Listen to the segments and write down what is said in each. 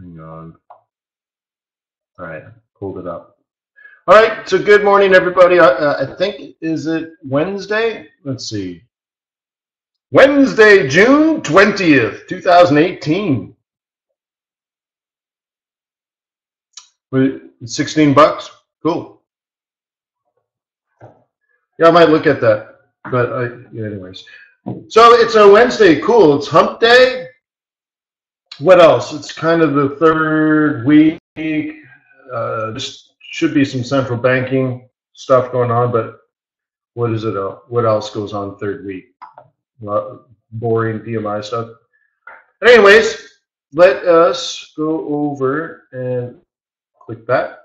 Hang on. All right, pulled it up. All right, so good morning, everybody. I think, is it Wednesday? Let's see. Wednesday, June 20th, 2018. 16 bucks? Cool. Yeah, I might look at that. But yeah, anyways. So it's a Wednesday. Cool. It's hump day. What else? It's kind of the third week. Just should be some central banking stuff going on, but what is it? What else goes on third week? Boring PMI stuff. But anyways, let us go over and click that.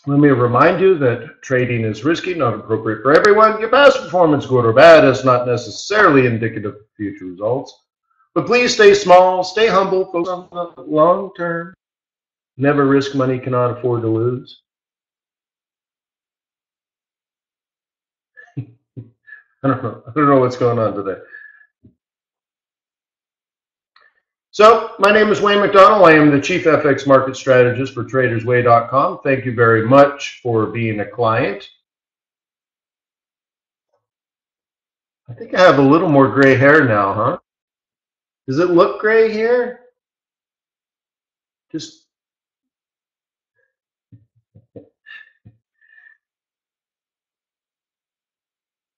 Let me remind you that trading is risky, not appropriate for everyone. Your past performance, good or bad, is not necessarily indicative of future results. But please stay small, stay humble, focus on the long term. Never risk money cannot afford to lose. I don't know what's going on today. So, my name is Wayne McDonell. I am the Chief FX Market Strategist for TradersWay.com. Thank you very much for being a client. I think I have a little more gray hair now, huh? Does it look gray here? Just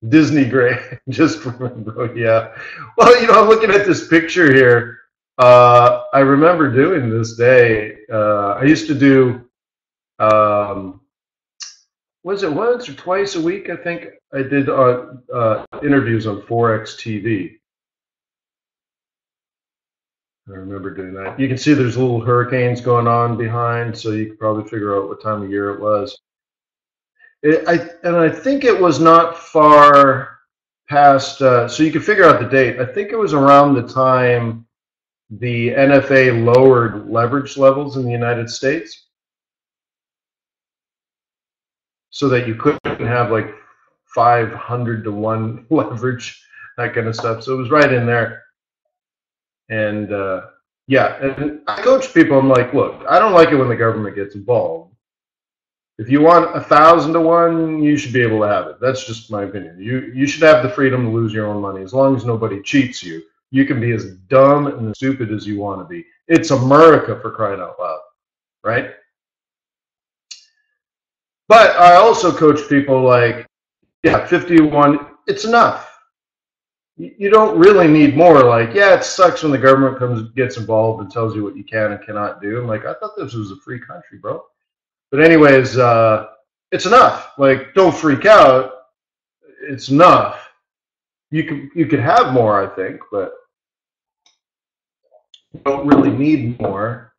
Disney gray. Just remember, yeah. Well, I'm looking at this picture here. I remember doing this day. I used to do, was it once or twice a week? I think I did interviews on Forex TV. I remember doing that. You can see there's little hurricanes going on behind, so you can probably figure out what time of year it was. I think it was not far past, so you can figure out the date. I think it was around the time the NFA lowered leverage levels in the United States so that you couldn't have like 500 to 1 leverage, that kind of stuff. So it was right in there. And yeah, and I coach people. I'm like, look, I don't like it when the government gets involved. If you want 1,000 to 1, you should be able to have it. That's just my opinion. You should have the freedom to lose your own money as long as nobody cheats you. You can be as dumb and stupid as you want to be. It's America, for crying out loud, right? But I also coach people like, yeah, 51, it's enough. You don't really need more. Like, yeah, it sucks when the government gets involved and tells you what you can and cannot do. I'm like, I thought this was a free country, bro. But anyways, it's enough. Like, don't freak out. It's enough. You could have more, I think, but you don't really need more,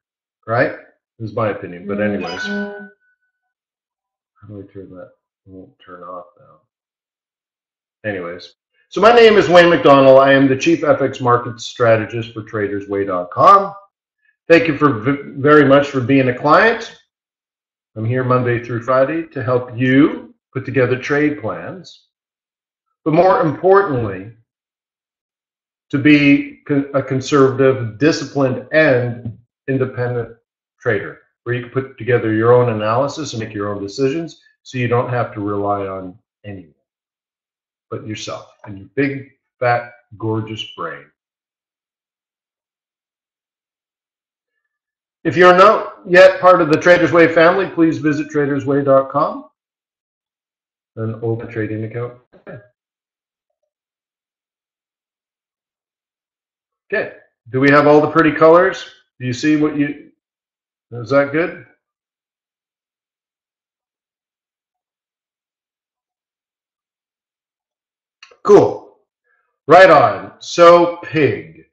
right? Is my opinion. But anyways, how do I turn that? It won't turn off now. Anyways, so my name is Wayne McDonell. I am the Chief FX Market Strategist for TradersWay.com. Thank you very much for being a client. I'm here Monday through Friday to help you put together trade plans, but more importantly, to be a conservative, disciplined, and independent trader, where you can put together your own analysis and make your own decisions so you don't have to rely on anyone but yourself and your big, fat, gorgeous brain. If you're not yet part of the TradersWay family, please visit TradersWay.com and open a trading account. Okay, do we have all the pretty colors? Do you see what is that good? Cool, right on. So pig,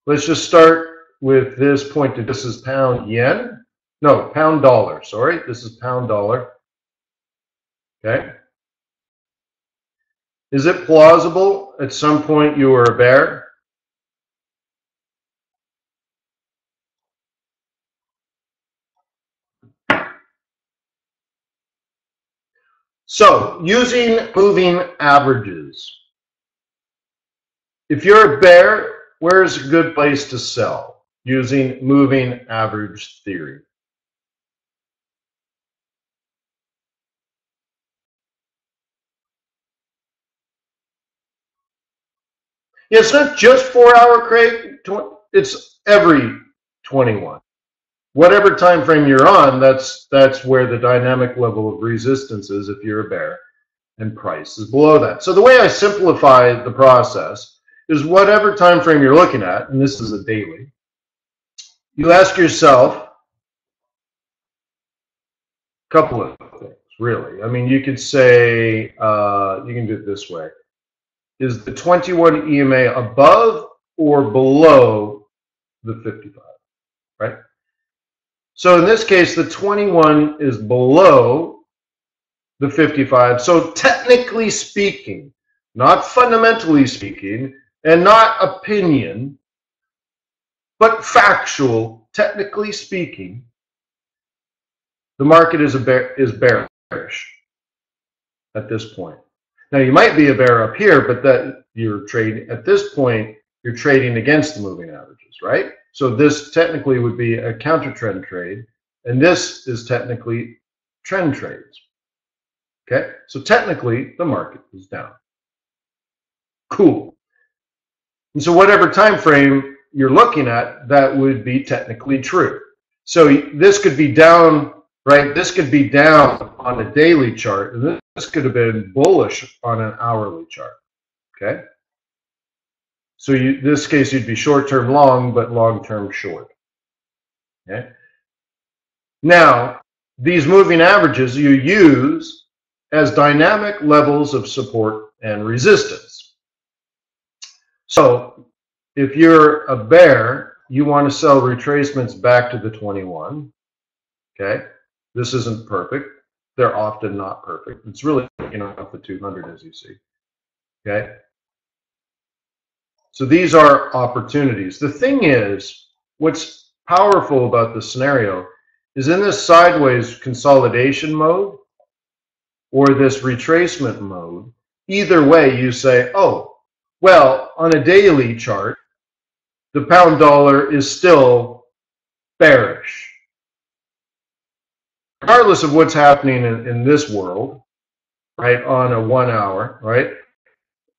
let's just start with this point. This is pound yen. No, pound dollar, sorry. This is pound dollar. Okay. Is it plausible at some point you were a bear? So, using moving averages. If you're a bear, where's a good place to sell? using moving average theory. Yeah, it's not just 4 hour, Craig. It's every 21. Whatever time frame you're on, that's where the dynamic level of resistance is if you're a bear, and price is below that. So the way I simplify the process is whatever time frame you're looking at, and this is a daily, you ask yourself a couple of things, really. I mean, you could say, you can do it this way. Is the 21 EMA above or below the 55, right? So in this case, the 21 is below the 55. So technically speaking, not fundamentally speaking, and not opinion, but factual, technically speaking, the market is bearish at this point. Now you might be a bear up here, but that you're trading at this point, you're trading against the moving averages, right? So this technically would be a counter trend trade, and this is technically trend trades. Okay, so technically the market is down. Cool. And so whatever time frame you're looking at, that would be technically true. So this could be down, right? This could be down on a daily chart, and this could have been bullish on an hourly chart. Okay. So this case, you'd be short-term long, but long-term short. Okay. Now, these moving averages you use as dynamic levels of support and resistance. So if you're a bear, you want to sell retracements back to the 21. Okay. This isn't perfect. They're often not perfect. It's really, off the 200, as you see. Okay. So these are opportunities. The thing is, what's powerful about the scenario is in this sideways consolidation mode or this retracement mode, either way you say, oh, well, on a daily chart, the pound dollar is still bearish. Regardless of what's happening in this world, right, on a 1 hour, right,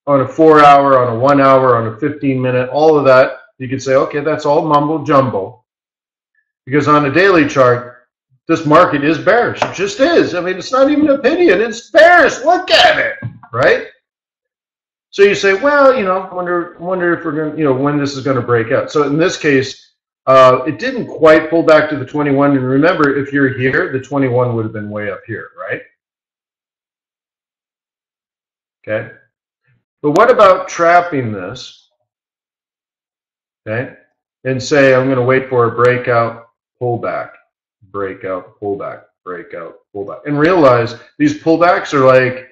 on a 4 hour, on a 1 hour, on a 15-minute, all of that, you could say, okay, that's all mumbo jumbo. Because on a daily chart, this market is bearish. It just is. I mean, it's not even an opinion. It's bearish. Look at it, right? So you say, well, I wonder if we're going to, when this is going to break out. So in this case, it didn't quite pull back to the 21. And remember, if you're here, the 21 would have been way up here, right? Okay. But what about trapping this, okay, and say I'm going to wait for a breakout, pullback, breakout, pullback, breakout, pullback, and realize these pullbacks are like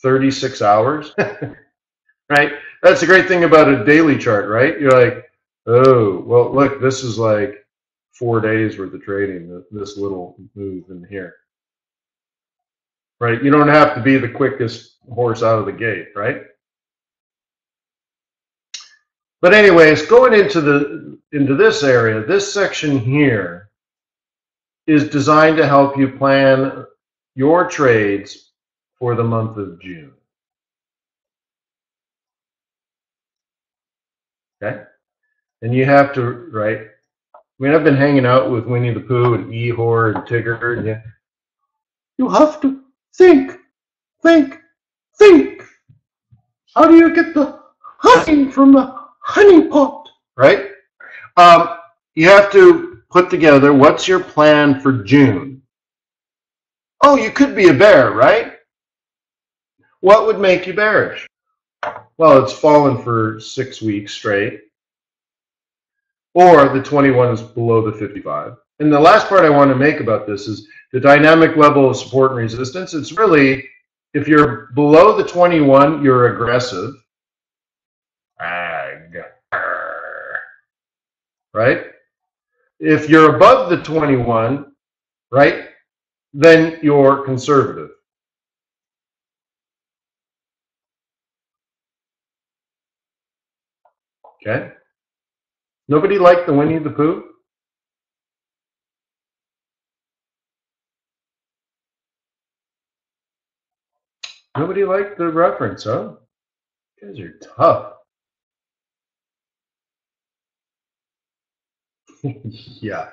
36 hours, right? That's the great thing about a daily chart, right? You're like, oh, well, look, this is like 4 days worth of trading, this little move in here, right? You don't have to be the quickest horse out of the gate, right? But anyways, going into this area, this section here is designed to help you plan your trades for the month of June. Okay? And you have to, right? I mean, I've been hanging out with Winnie the Pooh and Eeyore and Tigger, and you have to think. How do you get the honey from the honey pot, right? You have to put together what's your plan for June. Oh, you could be a bear, right? What would make you bearish? Well, it's fallen for 6 weeks straight, or the 21 is below the 55. And the last part I want to make about this is the dynamic level of support and resistance. It's really, if you're below the 21, you're aggressive. Right? If you're above the 21, right, then you're conservative. Okay? Nobody liked the Winnie the Pooh? Nobody liked the reference, huh? You guys are tough. Yeah.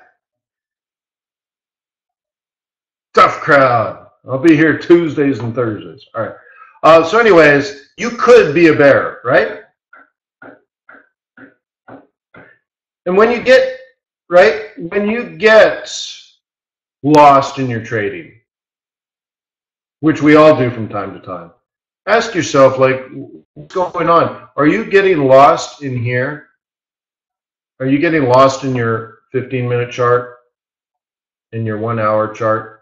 Tough crowd. I'll be here Tuesdays and Thursdays. All right. So anyways, you could be a bear, right? And when you get, right, when you get lost in your trading, which we all do from time to time, ask yourself, like, what's going on? Are you getting lost in here? Are you getting lost in your 15-minute chart, in your 1-hour chart?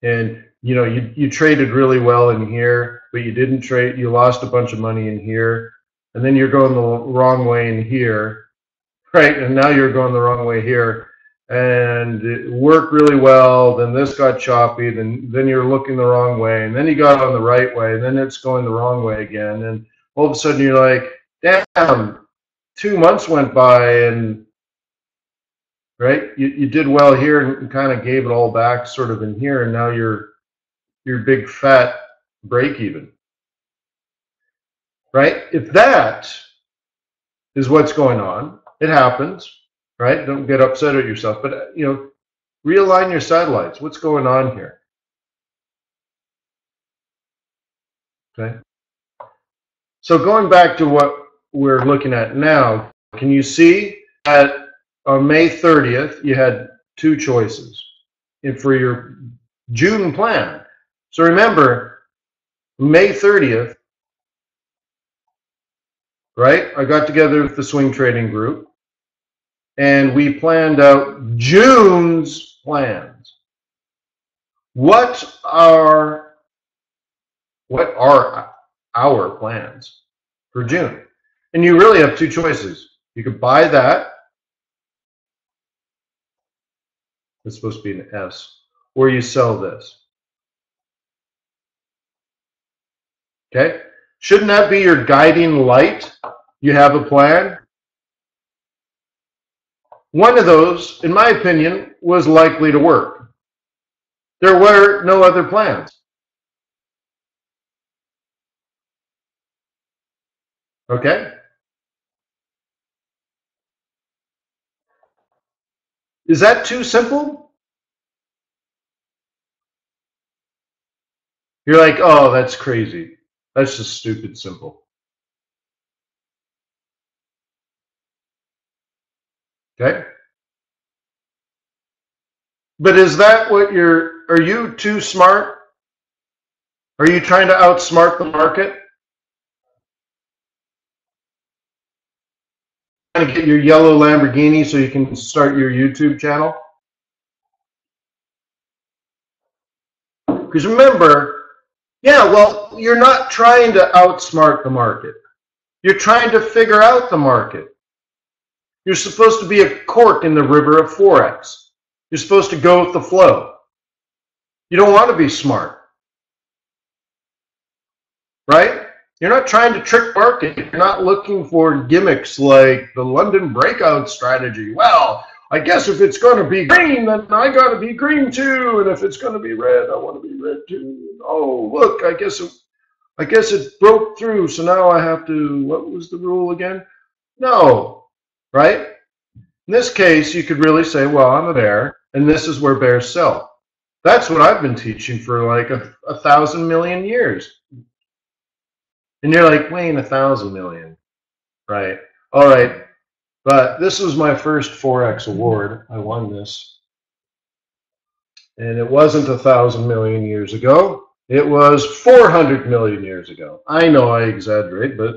And you traded really well in here, but you didn't trade. You lost a bunch of money in here, and then you're going the wrong way in here, right? And now you're going the wrong way here, and it worked really well. Then this got choppy. Then you're looking the wrong way, and then you got on the right way, and then it's going the wrong way again. And all of a sudden you're like, damn, 2 months went by, and right, you did well here and kind of gave it all back sort of in here, and now you're big fat break even, right? If that is what's going on, it happens, right? Don't get upset at yourself, but realign your satellites. What's going on here? Okay. So going back to what we're looking at now, can you see that on May 30th, you had two choices for your June plan? So remember, May 30th, right? I got together with the swing trading group and we planned out June's plans. What are our plans for June? And you really have two choices. You could buy that. It's supposed to be an S. Or you sell this. Okay? Shouldn't that be your guiding light? You have a plan. One of those, in my opinion, was likely to work. There were no other plans. Okay? Is that too simple? You're like, oh, that's crazy. That's just stupid simple. Okay? But is that what are you too smart? Are you trying to outsmart the market? Trying to get your yellow Lamborghini so you can start your YouTube channel? Because remember, yeah, well, you're not trying to outsmart the market. You're trying to figure out the market. You're supposed to be a cork in the river of Forex. You're supposed to go with the flow. You don't want to be smart, right? You're not trying to trick market. You're not looking for gimmicks like the London breakout strategy. Well, I guess if it's going to be green, then I got to be green too. And if it's going to be red, I want to be red too. Oh, look, I guess it broke through. So now I have to, what was the rule again? No, right? In this case, you could really say, well, I'm a bear, and this is where bears sell. That's what I've been teaching for like a 1,000 million years. And you're like, Wayne, 1,000 million, right? All right, but this was my first Forex award. I won this. And it wasn't 1,000 million years ago. It was 400 million years ago. I know I exaggerate, but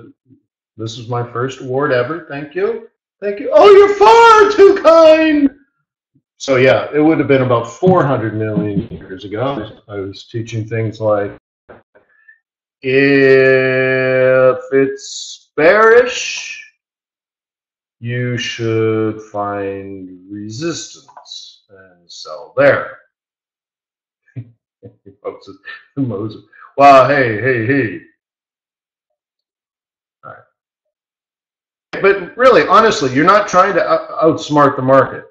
this is my first award ever. Thank you. Thank you. Oh, you're far too kind. So yeah, it would have been about 400 million years ago. I was teaching things like, if it's bearish, you should find resistance and sell there. Moses. Wow, hey. All right. But really, honestly, you're not trying to outsmart the market,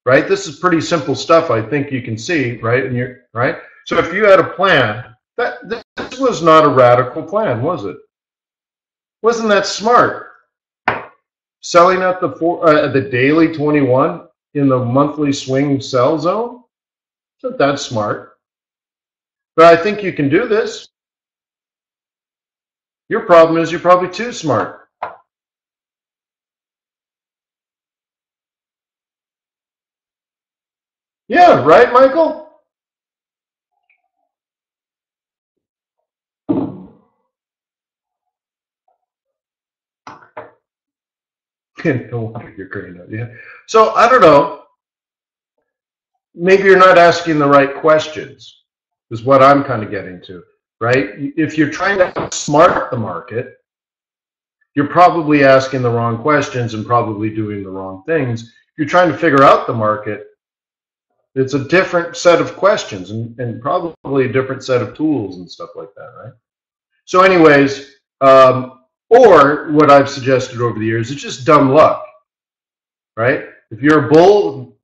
right? This is pretty simple stuff. I think you can see, right? And you're right. So if you had a plan, this was not a radical plan, was it? Wasn't that smart? Selling at the daily 21 in the monthly swing sell zone. Isn't that smart? But I think you can do this. Your problem is you're probably too smart. Yeah, right, Michael? No wonder you're graying out. Yeah. So I don't know. Maybe you're not asking the right questions, is what I'm kind of getting to, right? If you're trying to smart the market, you're probably asking the wrong questions and probably doing the wrong things. If you're trying to figure out the market, it's a different set of questions and probably a different set of tools and stuff like that, right? So anyways, or what I've suggested over the years is just dumb luck, right? If you're a bull,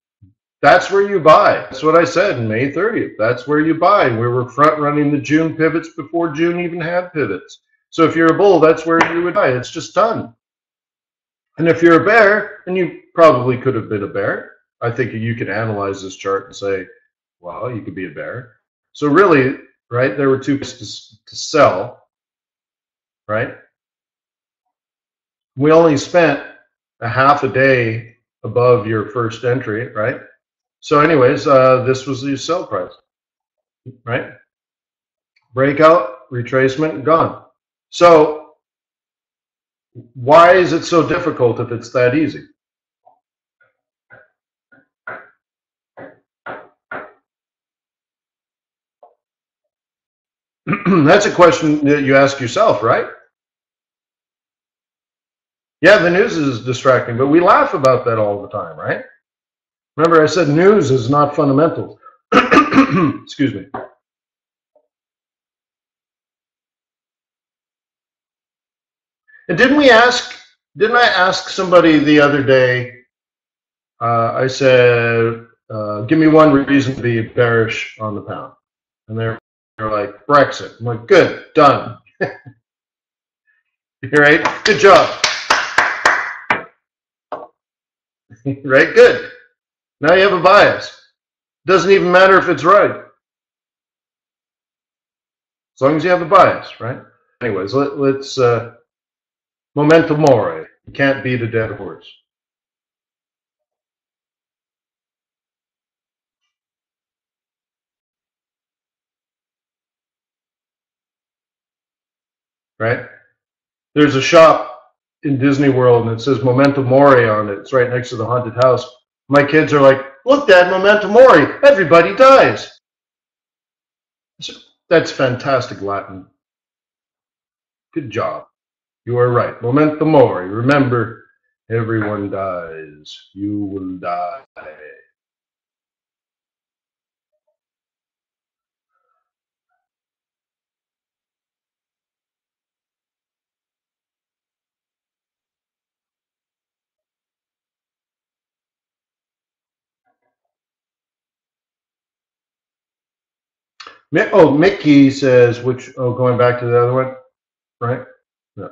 that's where you buy. That's what I said in May 30th. That's where you buy. We were front running the June pivots before June even had pivots. So if you're a bull, that's where you would buy. It's just done. And if you're a bear, and you probably could have been a bear, I think you could analyze this chart and say, well, you could be a bear. So really, right, there were two places to sell, right? We only spent a half a day above your first entry, right? So anyways, this was the sell price, right? Breakout, retracement, gone. So why is it so difficult if it's that easy? That's a question that you ask yourself, right? Yeah, the news is distracting, but we laugh about that all the time, right? Remember, I said news is not fundamental. Excuse me. And didn't I ask somebody the other day, I said, give me one reason to be bearish on the pound. And they're like, Brexit. I'm like, good, done. Right? Good job. Right? Good. Now you have a bias. Doesn't even matter if it's right. As long as you have a bias, right? Anyways, let's memento mori. You can't beat a dead horse. Right? There's a shop in Disney World and it says memento mori on it. It's right next to the haunted house. My kids are like, look, Dad, memento mori. Everybody dies. That's fantastic Latin. Good job. You are right. Memento mori. Remember, everyone dies. You will die. Oh, Mickey says, going back to the other one, right? Yeah.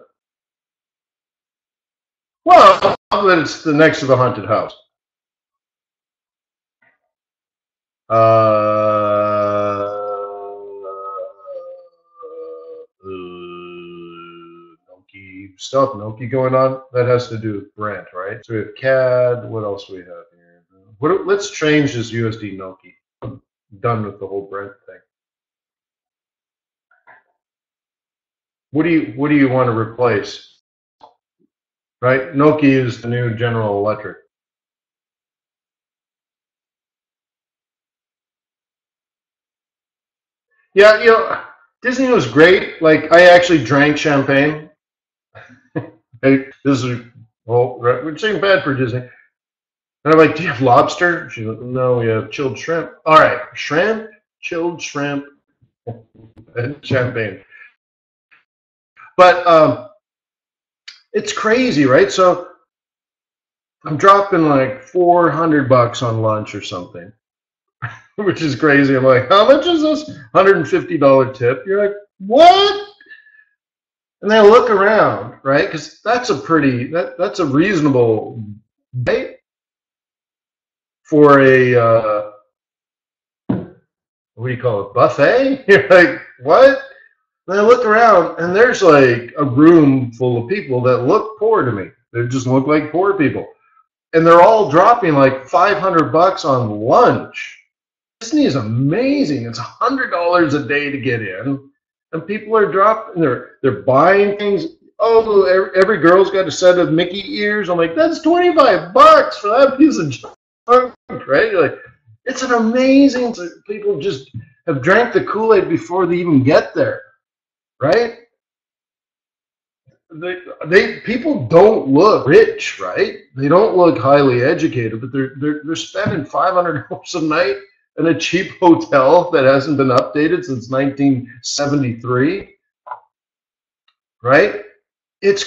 Well, but it's the next to the haunted house. Noki, still have Noki going on. That has to do with Brent, right? So we have CAD. What else do we have here? Let's change this USD Noki. I'm done with the whole Brent thing. What do you want to replace? Right? Noki is the new General Electric. Yeah, Disney was great. Like, I actually drank champagne. Hey, this is we're saying bad for Disney. And I'm like, do you have lobster? She's like, no, we have chilled shrimp. All right, shrimp, chilled shrimp, and champagne. But It's crazy, right? So I'm dropping like $400 on lunch or something, which is crazy. I'm like, how much is this? $150 tip. You're like, what? And then I look around, right? Because that's that's a reasonable date for a what do you call it, buffet? You're like, what? And I look around, and there's like a room full of people that look poor to me. They just look like poor people, and they're all dropping like $500 on lunch. Disney is amazing. It's $100 a day to get in, and people are dropping. They're buying things. Oh, every girl's got a set of Mickey ears. I'm like, that's $25 for that piece of junk, right? You're like, it's an amazing. People just have drank the Kool-Aid before they even get there, right? People don't look rich, right? They don't look highly educated, but they're spending $500 a night in a cheap hotel that hasn't been updated since 1973, right? It's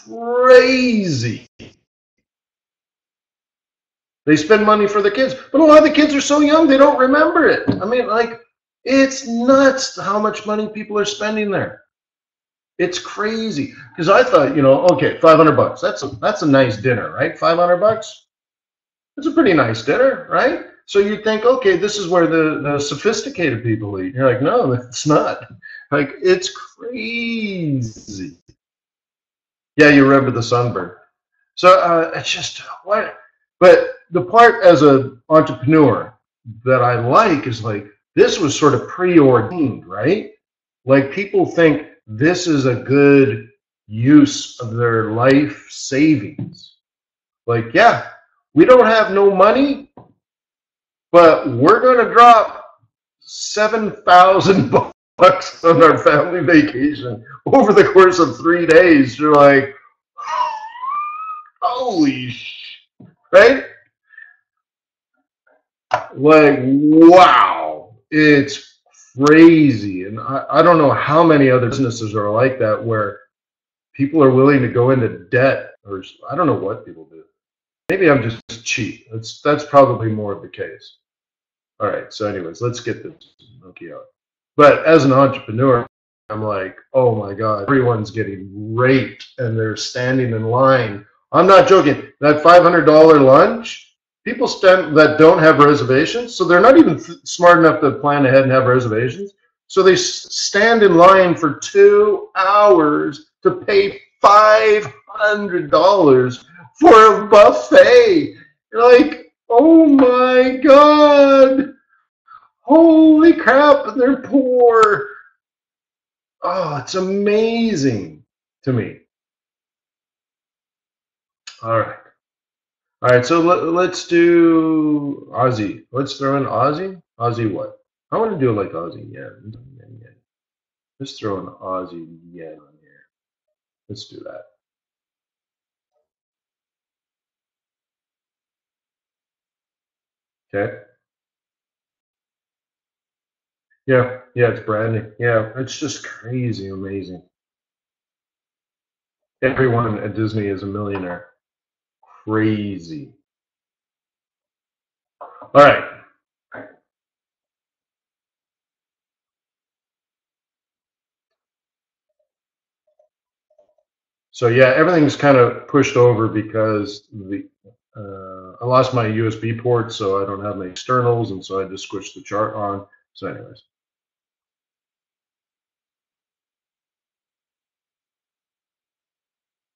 crazy. They spend money for the kids, but a lot of the kids are so young they don't remember it. I mean, like, it's nuts how much money people are spending there. It's crazy, because I thought, okay, $500. That's a nice dinner, right? $500. It's a pretty nice dinner, right? So you think, okay, this is where the sophisticated people eat. You're like, no, it's not. Like, it's crazy. Yeah, you remember the sunburn. So it's just what. But the part as an entrepreneur that I like is like, this was sort of preordained, right? Like, people think this is a good use of their life savings. Like, yeah, we don't have no money, but we're going to drop $7,000 on our family vacation over the course of 3 days. You're like, holy right? Like, wow, it's crazy. And I don't know how many other businesses are like that where people are willing to go into debt, or I don't know what people do. Maybe I'm just cheap. That's probably more of the case. All right, so anyways, let's get this monkey out. But as an entrepreneur, I'm like, oh my God, everyone's getting raped and they're standing in line. I'm not joking. That $500 lunch, people that don't have reservations, so they're not even smart enough to plan ahead and have reservations. So they stand in line for 2 hours to pay $500 for a buffet. You're like, oh my God. Holy crap, they're poor. Oh, it's amazing to me. All right. All right, so let's do Aussie. Let's throw in Aussie. Aussie what? I want to do it like Aussie yen. Let's throw an Aussie yen on here. Let's do that. Okay. Yeah, it's branding. Yeah, it's just crazy amazing. Everyone at Disney is a millionaire. Crazy. All right. So yeah, everything's kind of pushed over because I lost my USB port, so I don't have my externals, and so I just switched the chart on. So anyways.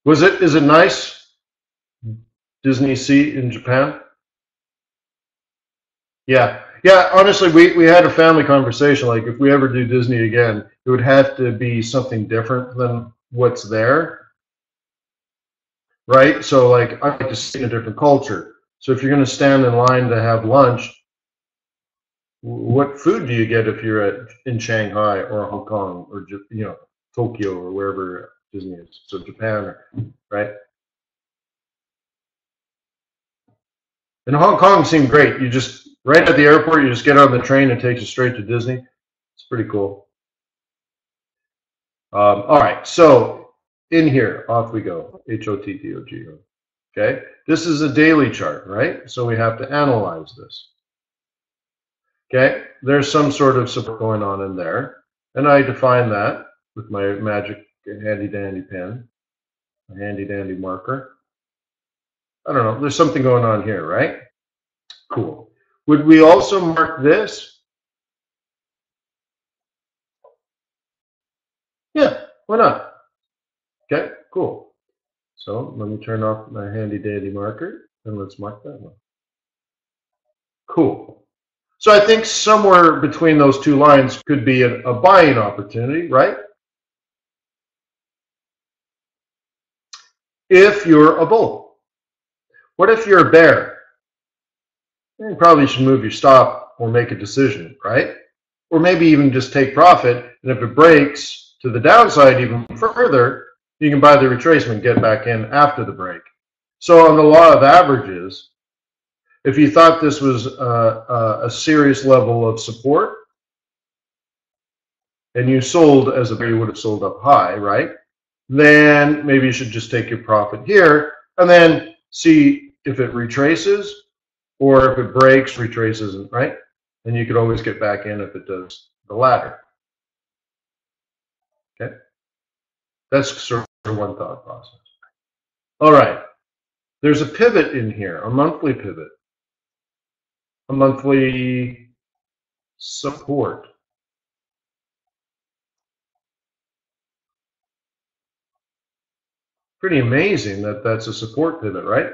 Is it nice? Disney Sea in Japan? Yeah. Yeah, honestly, we had a family conversation. Like, if we ever do Disney again, it would have to be something different than what's there, right? So, like, I like to see a different culture. So if you're going to stand in line to have lunch, what food do you get if you're in Shanghai or Hong Kong or Tokyo or wherever Disney is? So Japan, right? And Hong Kong seemed great. You just right at the airport, you just get on the train and it takes you straight to Disney. It's pretty cool. All right, so in here, off we go, HOTTOG. Okay, this is a daily chart, right? So we have to analyze this. Okay, there's some sort of support going on in there, and I define that with my magic handy-dandy pen, a handy-dandy marker. I don't know, there's something going on here, right? Cool. Would we also mark this? Yeah, why not? Okay, cool. So let me turn off my handy-dandy marker, and let's mark that one. Cool. So I think somewhere between those two lines could be a buying opportunity, right? If you're a bull. What if you're a bear? You probably should move your stop or make a decision, right? Or maybe even just take profit, and if it breaks to the downside even further, you can buy the retracement, get back in after the break. So on the law of averages, if you thought this was a serious level of support, and you sold as a bear, you would have sold up high, right? Then maybe you should just take your profit here, and then see if it retraces, or if it breaks, retraces, right? And you could always get back in if it does the latter. Okay? That's sort of one thought process. All right. There's a pivot in here, a monthly pivot, a monthly support. Pretty amazing that that's a support pivot, right?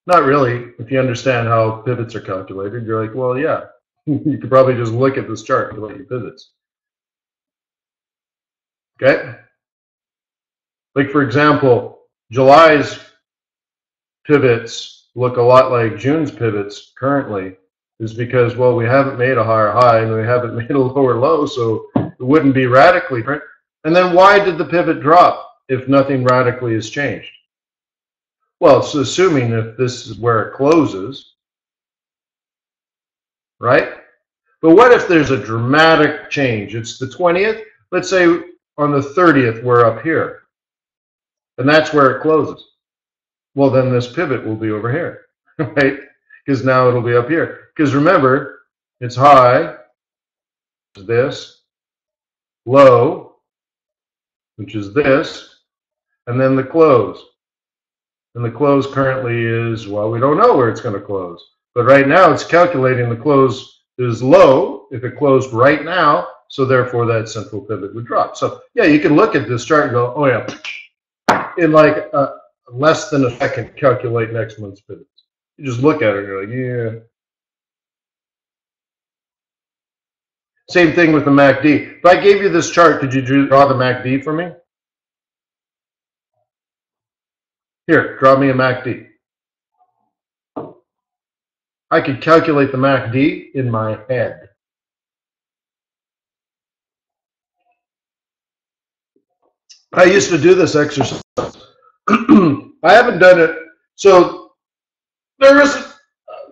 Not really. If you understand how pivots are calculated, you're like, well, yeah. You could probably just look at this chart and look at pivots. Okay? Like, for example, July's pivots look a lot like June's pivots currently, is because, well, we haven't made a higher high and we haven't made a lower low, so it wouldn't be radically different. And then why did the pivot drop if nothing radically has changed? Well, it's assuming if this is where it closes, right? But what if there's a dramatic change? It's the 20th. Let's say on the 30th, we're up here. And that's where it closes. Well, then this pivot will be over here, right? Because now it'll be up here. Because remember, it's high, this, low, which is this, and then the close. And the close currently is, well, we don't know where it's going to close. But right now it's calculating the close is low if it closed right now, so therefore that central pivot would drop. So yeah, you can look at this chart and go, oh yeah, in like less than a second, calculate next month's pivots. You just look at it and you're like, yeah. Same thing with the MACD. If I gave you this chart, could you draw the MACD for me? Here, draw me a MACD. I could calculate the MACD in my head. I used to do this exercise. I haven't done it. So there is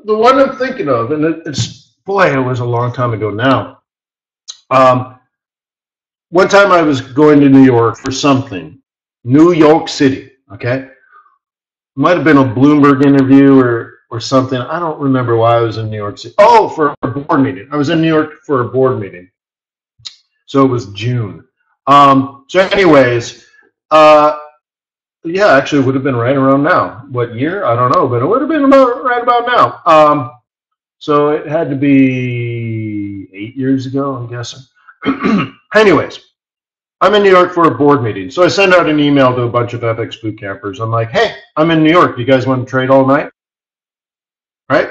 the one I'm thinking of, and it's, boy, it was a long time ago now. One time I was going to New York for something, New York City, okay? Might have been a Bloomberg interview or something. I don't remember why I was in New York City. Oh, for a board meeting. I was in New York for a board meeting. So it was June. So anyways, yeah, actually it would have been right around now. What year? I don't know, but it would have been right about now. So it had to be 8 years ago, I'm guessing. Anyways, I'm in New York for a board meeting. So I send out an email to a bunch of FX boot campers. I'm like, hey, I'm in New York. You guys want to trade all night? Right?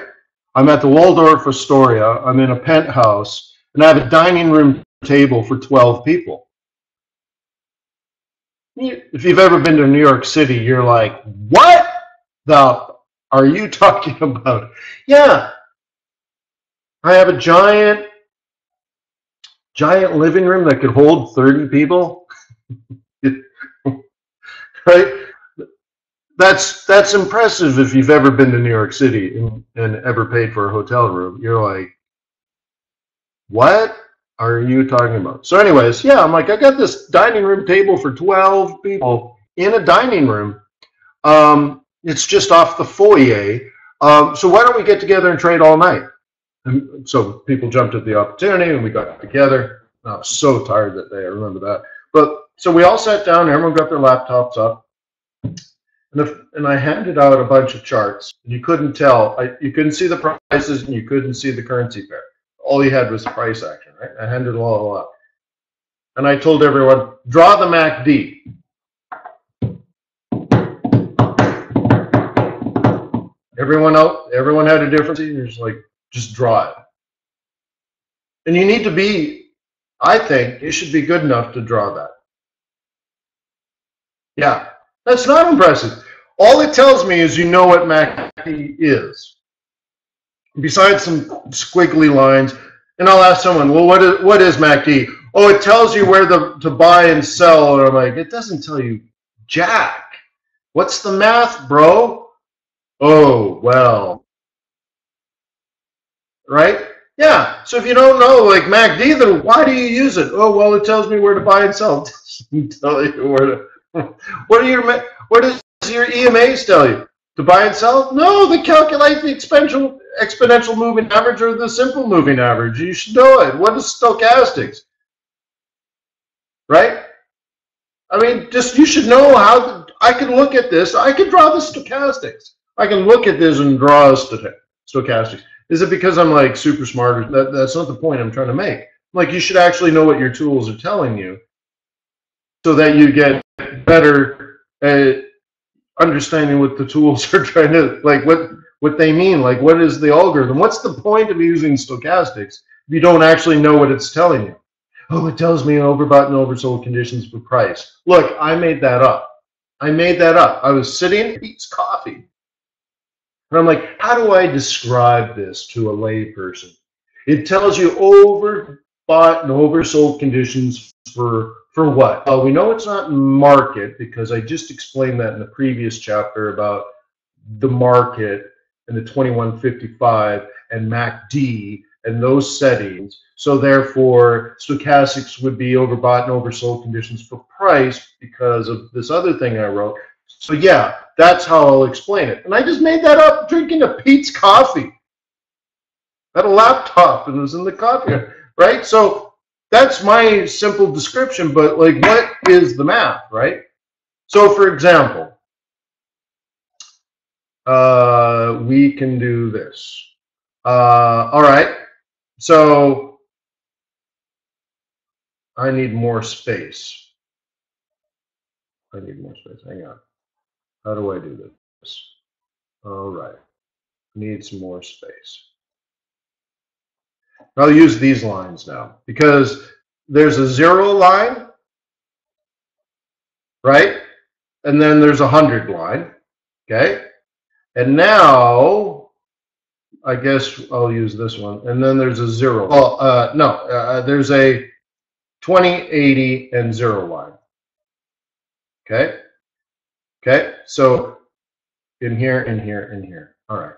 I'm at the Waldorf Astoria. I'm in a penthouse, and I have a dining room table for 12 people. If you've ever been to New York City, you're like, what the are you talking about? Yeah. I have a giant living room that could hold 30 people. Right? That's impressive if you've ever been to New York City and ever paid for a hotel room. You're like, what? are you talking about? So anyways, yeah, I'm like, I got this dining room table for 12 people in a dining room. It's just off the foyer. So why don't we get together and trade all night? And so people jumped at the opportunity and we got together. I was so tired that day, I remember that. But so we all sat down, everyone got their laptops up, and I handed out a bunch of charts. You couldn't tell, you couldn't see the prices and you couldn't see the currency pair. All you had was the price action, right? I handed it all up. And I told everyone, draw the MACD. Everyone had a difference. You're just like, just draw it. And you need to be, I think, you should be good enough to draw that. Yeah, that's not impressive. All it tells me is you know what MACD is. Besides some squiggly lines, and I'll ask someone, well, what is MACD? Oh, it tells you where to buy and sell. And I'm like, it doesn't tell you jack. What's the math, bro? Oh, well. Right? Yeah. So if you don't know like MACD, then why do you use it? Oh, well, it tells me where to buy and sell. It doesn't tell you where to. What does your EMAs tell you? To buy and sell? No, they calculate the exponential moving average or the simple moving average. You should know it. What is stochastics? Right? I mean, just you should know how I can look at this. I can draw the stochastics. I can look at this and draw stochastics. Is it because I'm like super smart? That's not the point I'm trying to make. Like, you should actually know what your tools are telling you so that you get better at understanding what the tools are trying to, like what they mean. Like, what is the algorithm? What's the point of using stochastics if you don't actually know what it's telling you? Oh, it tells me overbought and oversold conditions for price. Look, I made that up. I made that up. I was sitting, eats coffee. And I'm like, how do I describe this to a lay person? It tells you overbought and oversold conditions for what? Well, we know it's not market because I just explained that in the previous chapter about the market and the 2155 and MACD and those settings. So therefore, stochastics would be overbought and oversold conditions for price because of this other thing I wrote. So yeah, that's how I'll explain it. And I just made that up drinking a Pete's coffee. I had a laptop and it was in the coffee, right? So that's my simple description, but like, what is the math, right? So for example, we can do this. All right, so I need more space. Hang on. How do I do this? All right, need some more space. I'll use these lines now because there's a 0 line, right? And then there's a 100 line, okay? And now, I guess I'll use this one. And then there's a 0. Well, there's a 20, 80, and 0 line, okay? Okay, so in here, in here, in here. All right.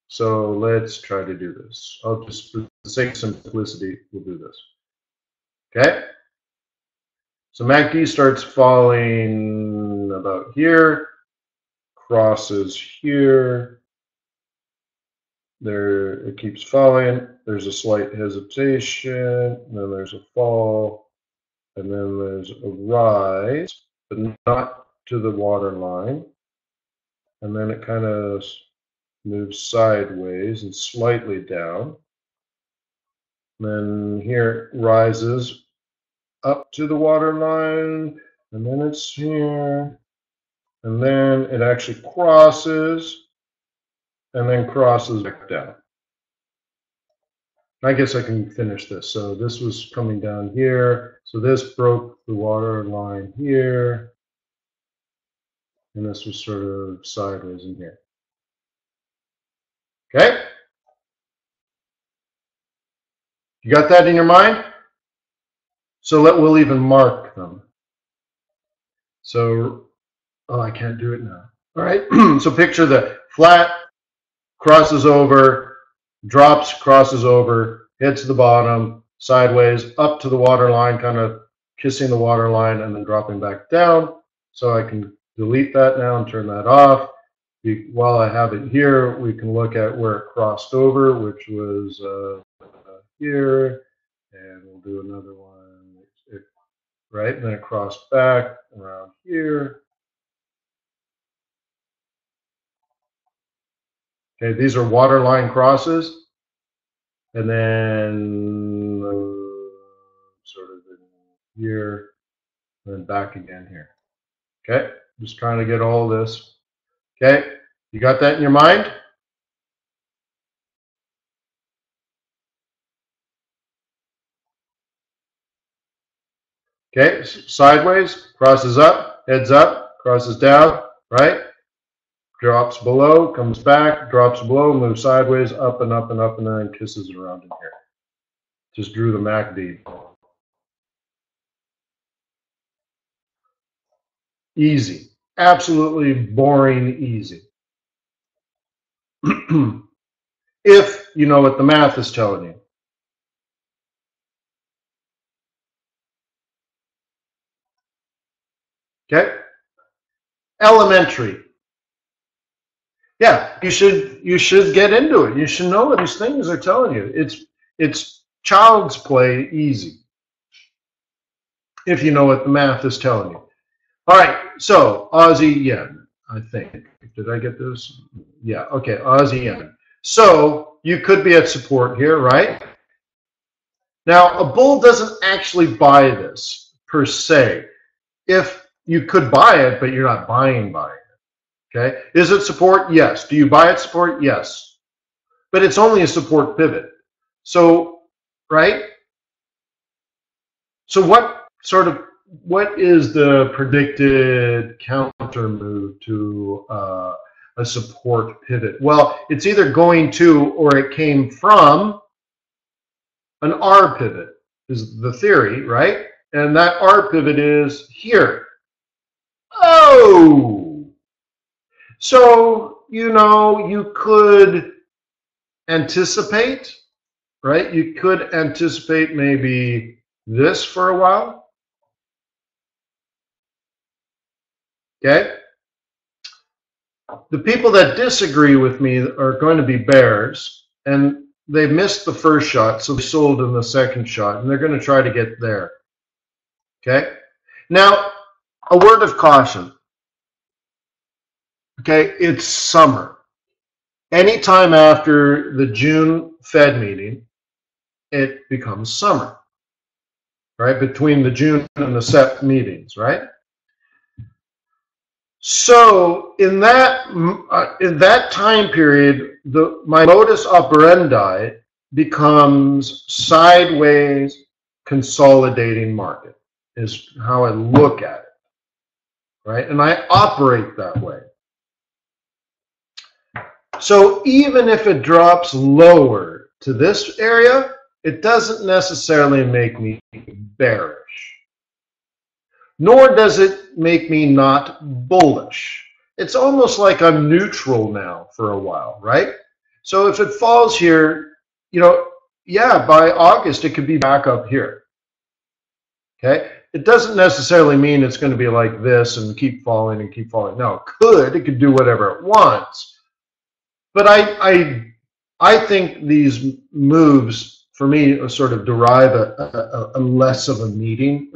So let's try to do this. I'll just, for the sake of simplicity, we'll do this. Okay? So MACD starts falling about here, crosses here. There, it keeps falling. There's a slight hesitation, then there's a fall, and then there's a rise, but not to the water line. And then it kind of moves sideways and slightly down. Then here it rises up to the water line, and then it's here, and then it actually crosses, and then crosses back down. I guess I can finish this. So this was coming down here, so this broke the water line here, and this was sort of sideways in here. Okay? You got that in your mind? So we'll even mark them. So, oh, I can't do it now. All right, so picture the flat, crosses over, drops, crosses over, hits the bottom, sideways up to the water line, kind of kissing the water line and then dropping back down. So I can delete that now and turn that off. While I have it here, we can look at where it crossed over, which was here, and we'll do another one, right? And then it crossed back around here. Okay, these are waterline crosses, and then sort of in here, and then back again here. Okay, just trying to get all this. Okay, you got that in your mind? Okay, sideways, crosses up, heads up, crosses down, right? Drops below, comes back, drops below, moves sideways, up and up and up, and then kisses around in here. Just drew the MACD. Easy. Absolutely boring easy. If you know what the math is telling you. Okay? Elementary. Yeah, you should get into it. You should know what these things are telling you. It's child's play easy. If you know what the math is telling you. All right, so Aussie yen, I think. Did I get this? Yeah, okay, Aussie yen. So you could be at support here, right? Now, a bull doesn't actually buy this per se. If you could buy it, but you're not buying it. Okay, is it support? Yes. Do you buy it support? Yes. But it's only a support pivot. So, right? So what is the predicted counter move to a support pivot? Well, it's either going to or it came from an R pivot is the theory, right? And that R pivot is here. Oh! So, you could anticipate, right? You could anticipate maybe this for a while. Okay? The people that disagree with me are going to be bears, and they missed the first shot, so they sold in the second shot, and they're going to try to get there. Okay? Now, a word of caution. Okay, it's summer. Anytime after the June Fed meeting, it becomes summer, right? Between the June and the SEP meetings, right? So in that time period, my modus operandi becomes sideways consolidating market is how I look at it, right? And I operate that way. So even if it drops lower to this area, it doesn't necessarily make me bearish. Nor does it make me not bullish. It's almost like I'm neutral now for a while, right? So if it falls here, yeah, by August, it could be back up here. Okay? It doesn't necessarily mean it's going to be like this and keep falling and keep falling. No, it could do whatever it wants. But I think these moves, for me, sort of derive a less of a meaning.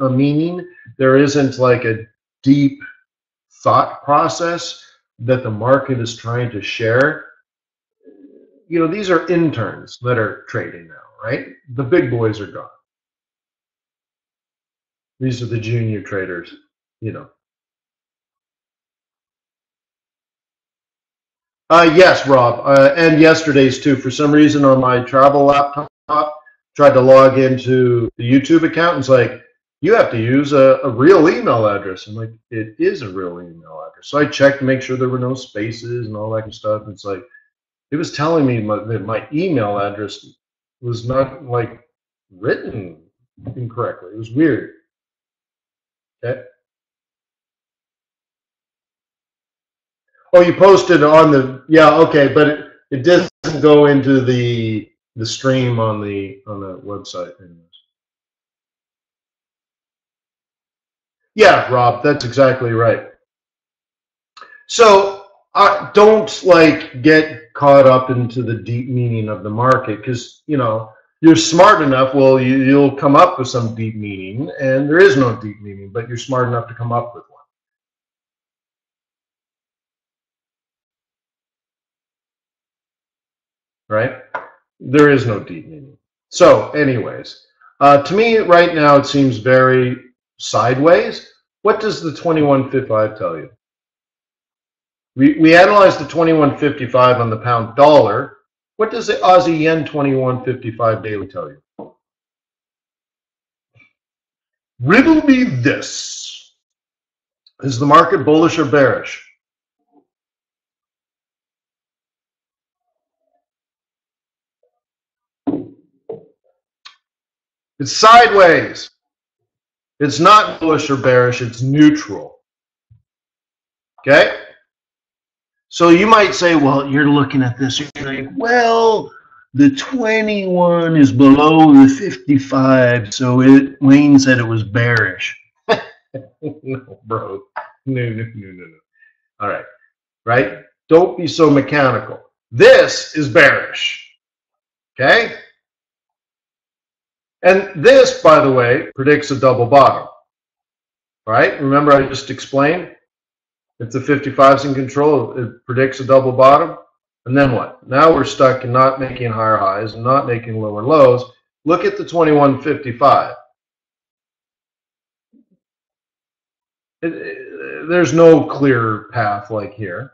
There isn't like a deep thought process that the market is trying to share. These are interns that are trading now, right? The big boys are gone. These are the junior traders, Yes, Rob, and yesterday's too. For some reason on my travel laptop, tried to log into the YouTube account, and it's like, you have to use a real email address. I'm like, it is a real email address. So I checked to make sure there were no spaces and all that kind of stuff. It's like, it was telling me that my email address was not like written incorrectly. It was weird. Okay. Oh, you posted on the, yeah, okay, but it doesn't go into the stream on the website anyways. Yeah, Rob, that's exactly right. So don't like get caught up into the deep meaning of the market, because you're smart enough. Well, you'll come up with some deep meaning, and there is no deep meaning, but you're smart enough to come up with one, right? There is no deep meaning. So, anyways, to me right now it seems very sideways. What does the 21.55 tell you? We analyzed the 21.55 on the pound dollar. What does the Aussie yen 21.55 daily tell you? Riddle me this. Is the market bullish or bearish? It's sideways. It's not bullish or bearish, it's neutral. Okay? So you might say, well, you're looking at this, you're like, well, the 21 is below the 55, so Wayne said it was bearish. No, bro. No. All right. Right? Don't be so mechanical. This is bearish. Okay? And this, by the way, predicts a double bottom. Right? Remember I just explained? If the 55's in control, it predicts a double bottom. And then what? Now we're stuck in not making higher highs and not making lower lows. Look at the 21.55. There's no clear path like here.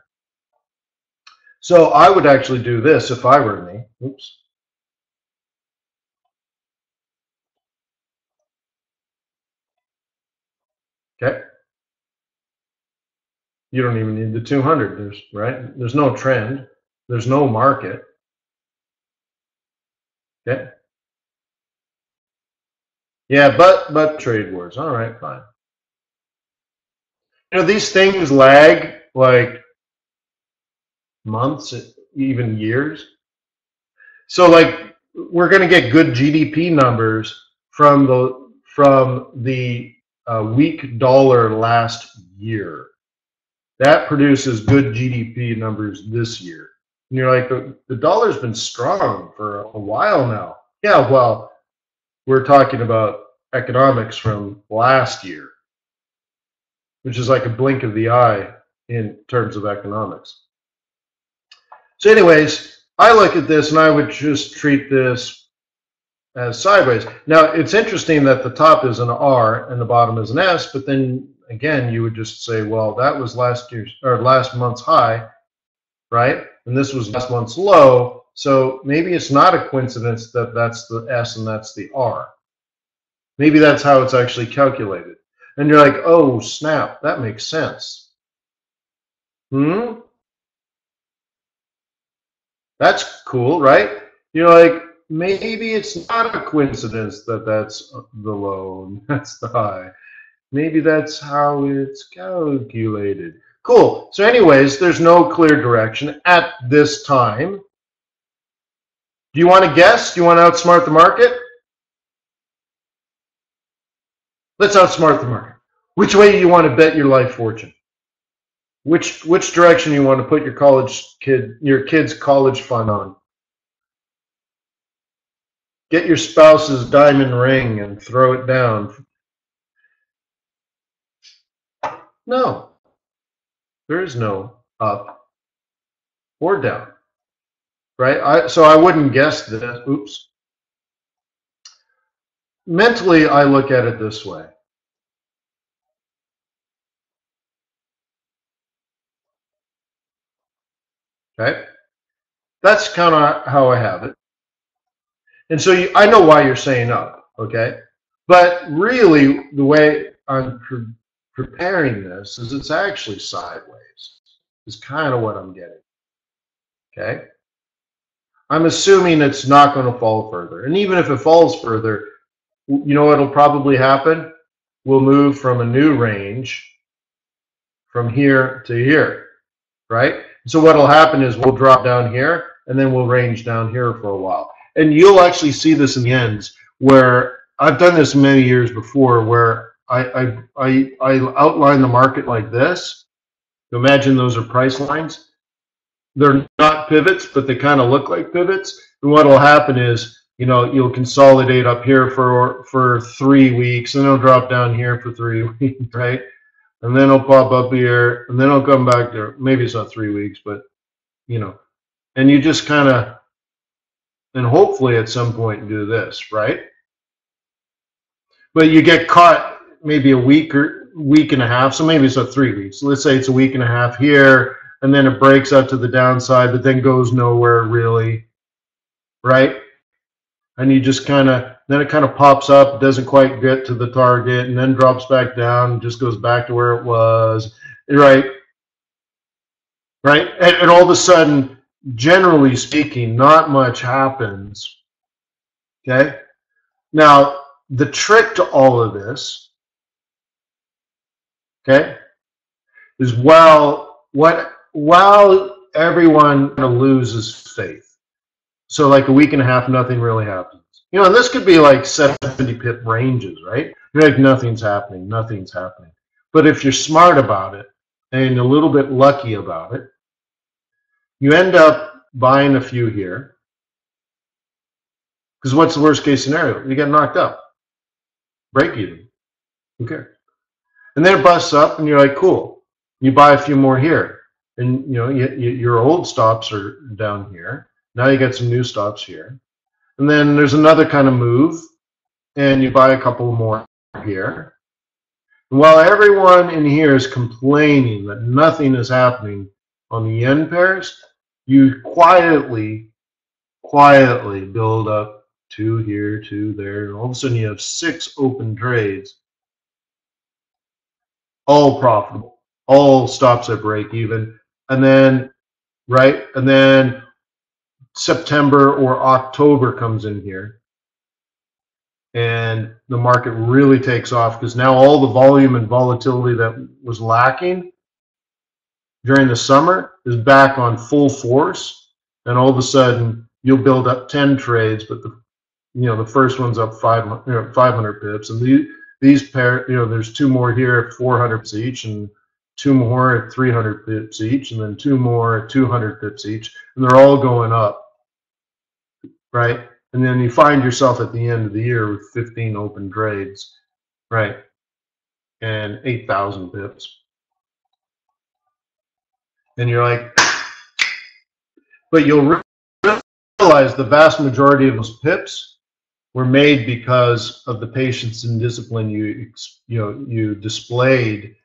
So I would actually do this if I were me. Oops. Okay. You don't even need the 200. There's no trend. There's no market. Okay. Yeah, but trade wars. All right, fine. These things lag like months, even years. So like we're going to get good GDP numbers from the weak dollar last year. That produces good GDP numbers this year. And you're like, the dollar's been strong for a while now. Yeah, well, we're talking about economics from last year, which is like a blink of the eye in terms of economics. So anyways, I look at this and I would just treat this as sideways. Now, it's interesting that the top is an R and the bottom is an S, but then again, you would just say, well, that was last month's high, right? And this was last month's low. So maybe it's not a coincidence that that's the S and that's the R. Maybe that's how it's actually calculated. And you're like, oh, snap, that makes sense. That's cool, right? You're like, maybe it's not a coincidence that that's the low and that's the high. Maybe that's how it's calculated. Cool. So anyways, there's no clear direction at this time. Do you want to guess? Do you want to outsmart the market? Let's outsmart the market. Which way do you want to bet your life fortune? Which direction you want to put your kid's college fund on? Get your spouse's diamond ring and throw it down. No. There is no up or down. Right? So I wouldn't guess this. Oops. Mentally, I look at it this way. Okay? That's kind of how I have it. And so I know why you're saying up, okay? But really, the way I'm preparing this is it's actually sideways, is kind of what I'm getting, okay? I'm assuming it's not going to fall further. And even if it falls further, you know what will probably happen? We'll move from a new range from here to here, right? So what will happen is we'll drop down here, and then we'll range down here for a while. And you'll actually see this in the ends, where I've done this many years before, where I outline the market like this. Imagine those are price lines. They're not pivots, but they kind of look like pivots. And what will happen is, you'll consolidate up here for 3 weeks, and it'll drop down here for 3 weeks, right? And then it'll pop up here, and then it'll come back there. Maybe it's not 3 weeks, but and you just kind of, and hopefully at some point do this, right? But you get caught maybe a week or week and a half, so maybe it's not 3 weeks. Let's say it's a week and a half here, and then it breaks out to the downside, but then goes nowhere really, right? And you just then it kind of pops up, doesn't quite get to the target, and then drops back down, just goes back to where it was, right? Right? And all of a sudden, generally speaking, not much happens, okay? Now, the trick to all of this, okay, is while everyone kind of loses faith. So like a week and a half, nothing really happens. And this could be like 70 pip ranges, right? You're like, nothing's happening, nothing's happening. But if you're smart about it and a little bit lucky about it, you end up buying a few here. Because what's the worst case scenario? You get knocked up. Break even. Okay. And then it busts up and you're like, cool. You buy a few more here. And your old stops are down here. Now you get some new stops here. And then there's another kind of move, and you buy a couple more here. And while everyone in here is complaining that nothing is happening on the yen pairs, you quietly build up 2 here, 2 there, and all of a sudden you have 6 open trades, all profitable, all stops at break even, and then, right, and then September or October comes in here and the market really takes off because now all the volume and volatility that was lacking during the summer is back on full force, and all of a sudden you'll build up 10 trades, but the first one's up 500 pips, and these pair, there's 2 more here at 400 pips each, and 2 more at 300 pips each, and then 2 more at 200 pips each, and they're all going up. Right? And then you find yourself at the end of the year with 15 open trades, right? And 8,000 pips. And you're like, but you'll realize the vast majority of those pips were made because of the patience and discipline you displayed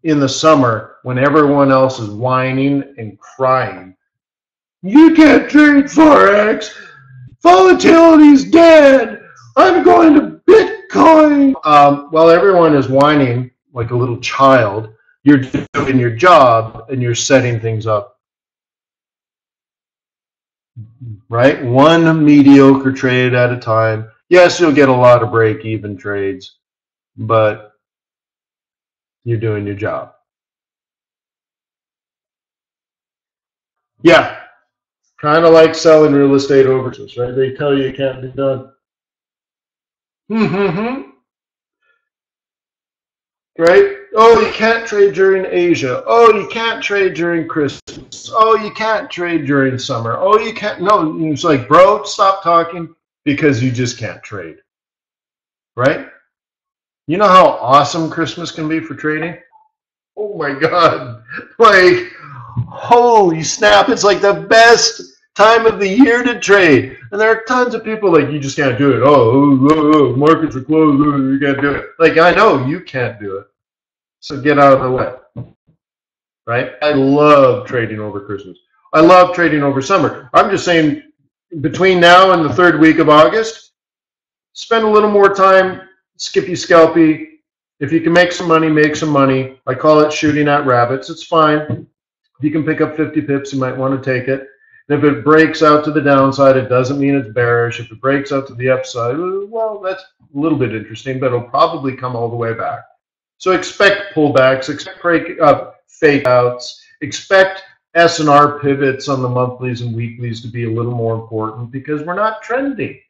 in the summer when everyone else is whining and crying. You can't trade Forex. Volatility's dead. I'm going to Bitcoin. While everyone is whining like a little child, you're doing your job and you're setting things up. Right? One mediocre trade at a time. Yes, you'll get a lot of break-even trades, but you're doing your job. Yeah. Kind of like selling real estate overseas, right? They tell you it can't be done. Right? Oh, you can't trade during Asia. Oh, you can't trade during Christmas. Oh, you can't trade during summer. Oh, you can't. No, it's like, bro, stop talking because you just can't trade. Right? You know how awesome Christmas can be for trading? Oh my God. Like, holy snap, it's like the best time of the year to trade. And there are tons of people like, you just can't do it. Oh, markets are closed, you can't do it. Like, I know you can't do it. So get out of the way. Right? I love trading over Christmas. I love trading over summer. I'm just saying, between now and the 3rd week of August, spend a little more time, skippy scalpy. If you can make some money, make some money. I call it shooting at rabbits. It's fine. If you can pick up 50 pips, you might want to take it. And if it breaks out to the downside, it doesn't mean it's bearish. If it breaks out to the upside, well, that's a little bit interesting, but it'll probably come all the way back. So expect pullbacks, expect fake outs, expect S&R pivots on the monthlies and weeklies to be a little more important because we're not trending.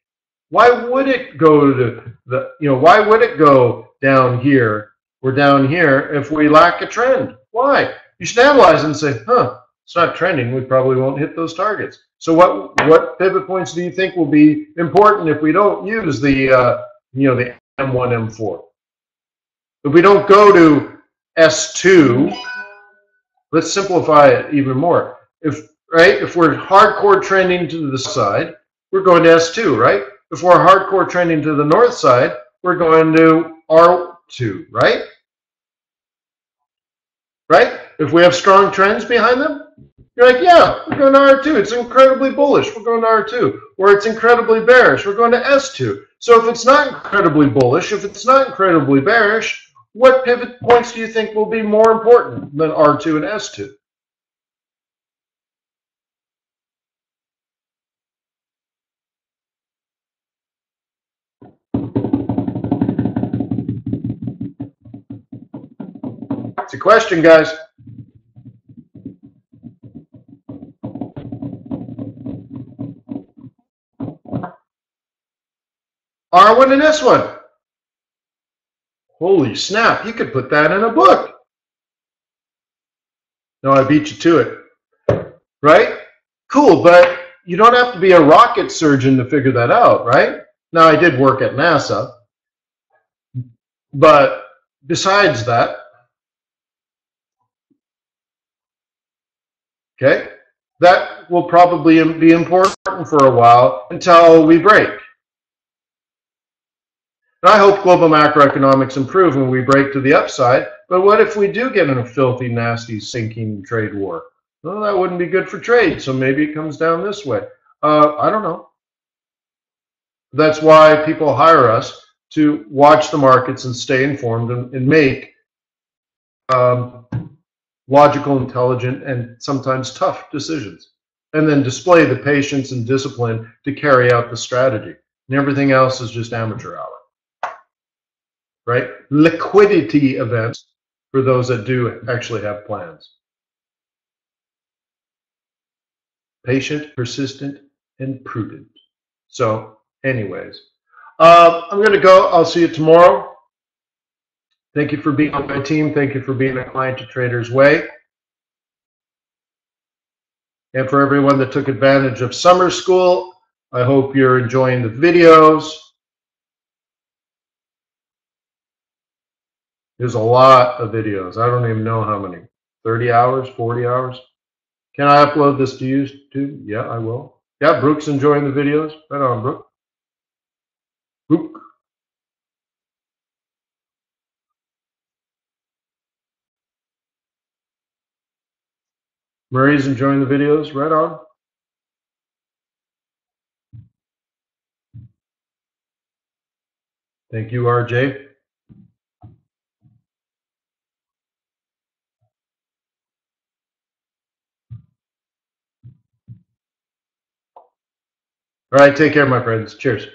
Why would it go to why would it go down here or down here if we lack a trend? Why? You should analyze it and say, it's not trending. We probably won't hit those targets. So what pivot points do you think will be important if we don't use the the M1, M4? If we don't go to S2, let's simplify it even more. If we're hardcore trending to the side, we're going to S2, right? If we're hardcore trending to the north side, we're going to R2, right? Right? If we have strong trends behind them, you're like, yeah, we're going to R2. It's incredibly bullish. We're going to R2. Or it's incredibly bearish. We're going to S2. So if it's not incredibly bullish, if it's not incredibly bearish, what pivot points do you think will be more important than R2 and S2? It's a question, guys. R1 and S1. Holy snap, you could put that in a book. No, I beat you to it. Right? Cool, but you don't have to be a rocket surgeon to figure that out, right? Now, I did work at NASA, but besides that, okay, that will probably be important for a while until we break. And I hope global macroeconomics improve when we break to the upside, but what if we do get in a filthy, nasty, sinking trade war? Well, that wouldn't be good for trade, so maybe it comes down this way. I don't know. That's why people hire us to watch the markets and stay informed and make logical, intelligent, and sometimes tough decisions, and then display the patience and discipline to carry out the strategy. And everything else is just amateur hour, right? Liquidity events for those that do actually have plans. Patient, persistent, and prudent. So, anyways, I'm going to go. I'll see you tomorrow. Thank you for being on my team. Thank you for being a client to TradersWay. And for everyone that took advantage of summer school, I hope you're enjoying the videos. There's a lot of videos. I don't even know how many. 30 hours, 40 hours. Can I upload this to YouTube? Yeah, I will. Yeah, Brooke's enjoying the videos. Right on, Brooke. Brooke. Marie's enjoying the videos. Right on. Thank you, RJ. All right, take care, my friends. Cheers.